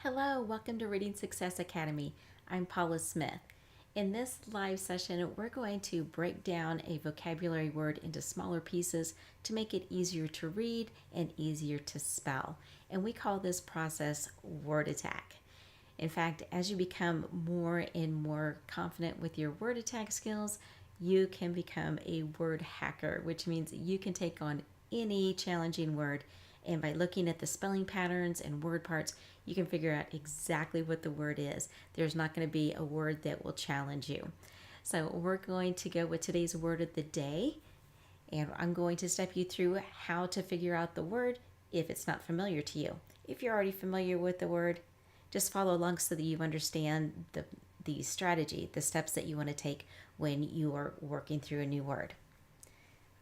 Hello, welcome to Reading Success Academy. I'm Paula Smith. In this live session, we're going to break down a vocabulary word into smaller pieces to make it easier to read and easier to spell. And we call this process word attack. In fact, as you become more and more confident with your word attack skills, you can become a word hacker, which means you can take on any challenging word. And by looking at the spelling patterns and word parts, you can figure out exactly what the word is. There's not going to be a word that will challenge you. So we're going to go with today's word of the day. And I'm going to step you through how to figure out the word if it's not familiar to you. If you're already familiar with the word, just follow along so that you understand the strategy, the steps that you want to take when you are working through a new word.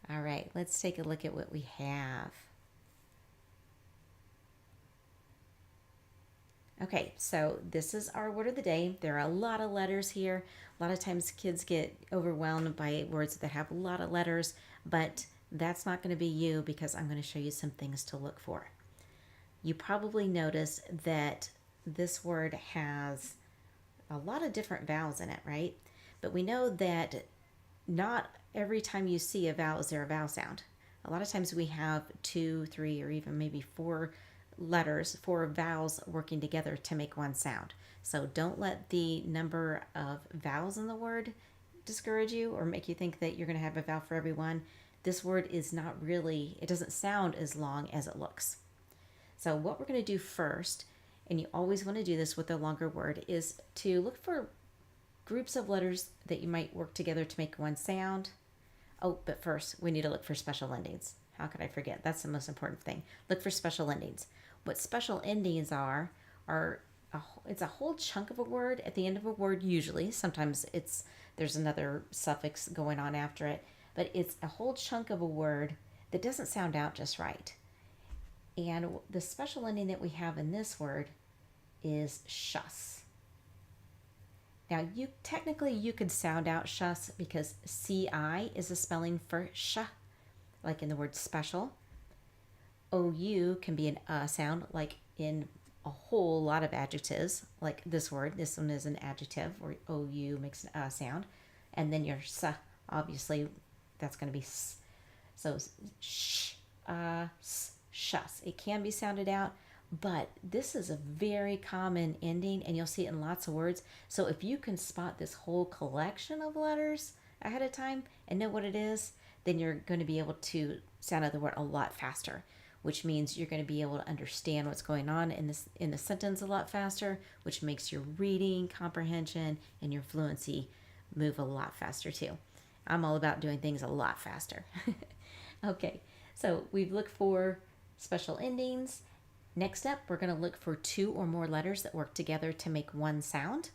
All right, let's take a look at what we have. Okay, so this is our word of the day. There are a lot of letters here. A lot of times kids get overwhelmed by words that have a lot of letters, but that's not going to be you because I'm going to show you some things to look for. You probably noticed that this word has a lot of different vowels in it, right? But we know that not every time you see a vowel is there a vowel sound. A lot of times we have 2, 3, or even maybe 4 letters, 4 vowels working together to make one sound. So don't let the number of vowels in the word discourage you or make you think that you're going to have a vowel for every one. This word is not really, it doesn't sound as long as it looks. So what we're going to do first, and you always want to do this with a longer word, is to look for groups of letters that you might work together to make one sound. Oh, but first we need to look for special endings. How could I forget? That's the most important thing. Look for special endings. What special endings are it's a whole chunk of a word at the end of a word usually. Sometimes there's another suffix going on after it, but it's a whole chunk of a word that doesn't sound out just right. And the special ending that we have in this word is shus. Now, you could sound out shus because CI is a spelling for sh, like in the word special. OU can be an sound, like in a whole lot of adjectives, like this word. This one is an adjective where OU makes an sound. And then your s, obviously, that's going to be s. So sh, s, shus. It can be sounded out, but this is a very common ending, and you'll see it in lots of words. So if you can spot this whole collection of letters ahead of time and know what it is, then you're going to be able to sound out the word a lot faster, which means you're going to be able to understand what's going on in the sentence a lot faster, which makes your reading comprehension and your fluency move a lot faster too. I'm all about doing things a lot faster. Okay, so we've looked for special endings. Next up, we're going to look for 2 or more letters that work together to make one sound.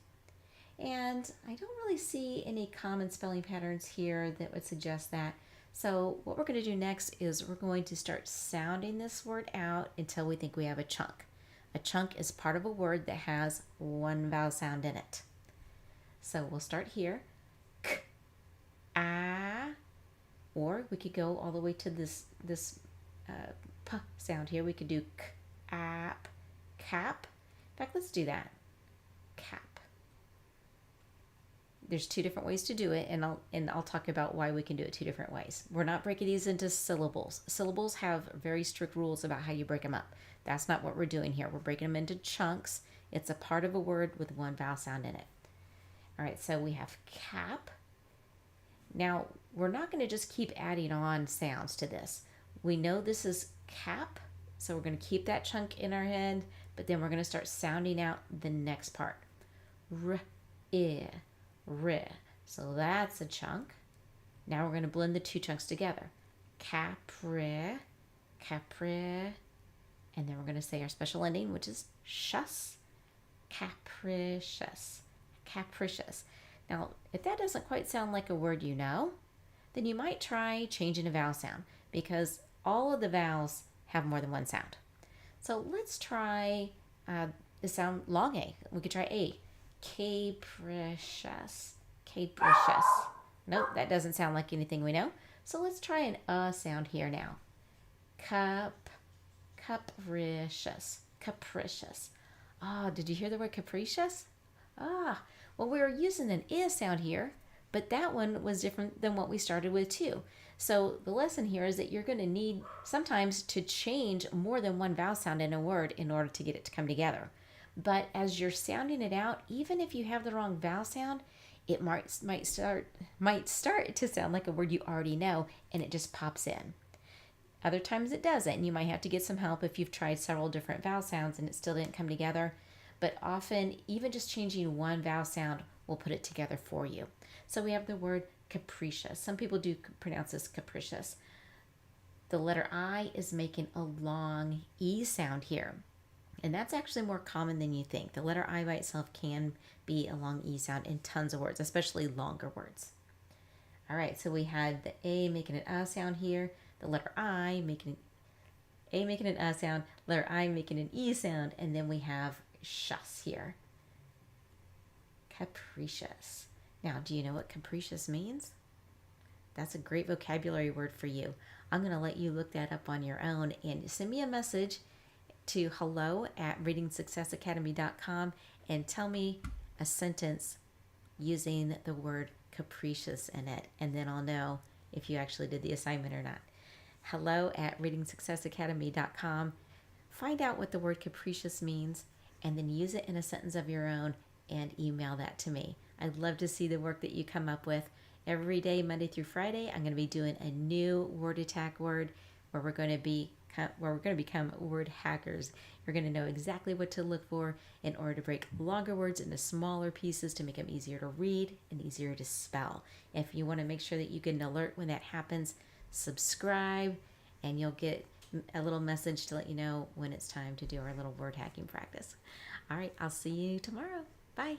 And I don't really see any common spelling patterns here that would suggest that. So what we're going to do next is we're going to start sounding this word out until we think we have a chunk. A chunk is part of a word that has one vowel sound in it. So we'll start here. K, a, or we could go all the way to this p sound here. We could do k, ap, cap. In fact, let's do that. Cap. There's 2 different ways to do it, and I'll talk about why we can do it 2 different ways. We're not breaking these into syllables. Syllables have very strict rules about how you break them up. That's not what we're doing here. We're breaking them into chunks. It's a part of a word with one vowel sound in it. All right, so we have cap. Now, we're not going to just keep adding on sounds to this. We know this is cap, so we're going to keep that chunk in our head, but then we're going to start sounding out the next part. R, I, R. So that's a chunk. Now we're going to blend the 2 chunks together. Capri, capri, and then we're going to say our special ending, which is shus, capricious, capricious. Now, if that doesn't quite sound like a word you know, then you might try changing a vowel sound because all of the vowels have more than one sound. So let's try the sound long A. We could try A. Capricious. Capricious. Nope, that doesn't sound like anything we know. So let's try an sound here now. Capricious. Capricious. Oh, did you hear the word capricious? Ah, well, we were using an I sound here, but that one was different than what we started with too. So the lesson here is that you're going to need sometimes to change more than one vowel sound in a word in order to get it to come together. But as you're sounding it out, even if you have the wrong vowel sound, it might start to sound like a word you already know, and it just pops in. Other times it doesn't, and you might have to get some help if you've tried several different vowel sounds and it still didn't come together. But often, even just changing one vowel sound will put it together for you. So we have the word capricious. Some people do pronounce this capricious. The letter I is making a long E sound here. And that's actually more common than you think. The letter I by itself can be a long E sound in tons of words, especially longer words. All right, so we had the A making an sound here, the letter I making an sound, letter I making an E sound, and then we have shus here. Capricious. Now, do you know what capricious means? That's a great vocabulary word for you. I'm going to let you look that up on your own and send me a message to hello@readingsuccessacademy.com and tell me a sentence using the word capricious in it, and then I'll know if you actually did the assignment or not. hello@readingsuccessacademy.com. Find out what the word capricious means and then use it in a sentence of your own and email that to me. I'd love to see the work that you come up with. Every day, Monday through Friday, I'm going to be doing a new word attack word where we're going to become word hackers. You're going to know exactly what to look for in order to break longer words into smaller pieces to make them easier to read and easier to spell. If you want to make sure that you get an alert when that happens, subscribe and you'll get a little message to let you know when it's time to do our little word hacking practice. All right, I'll see you tomorrow. Bye.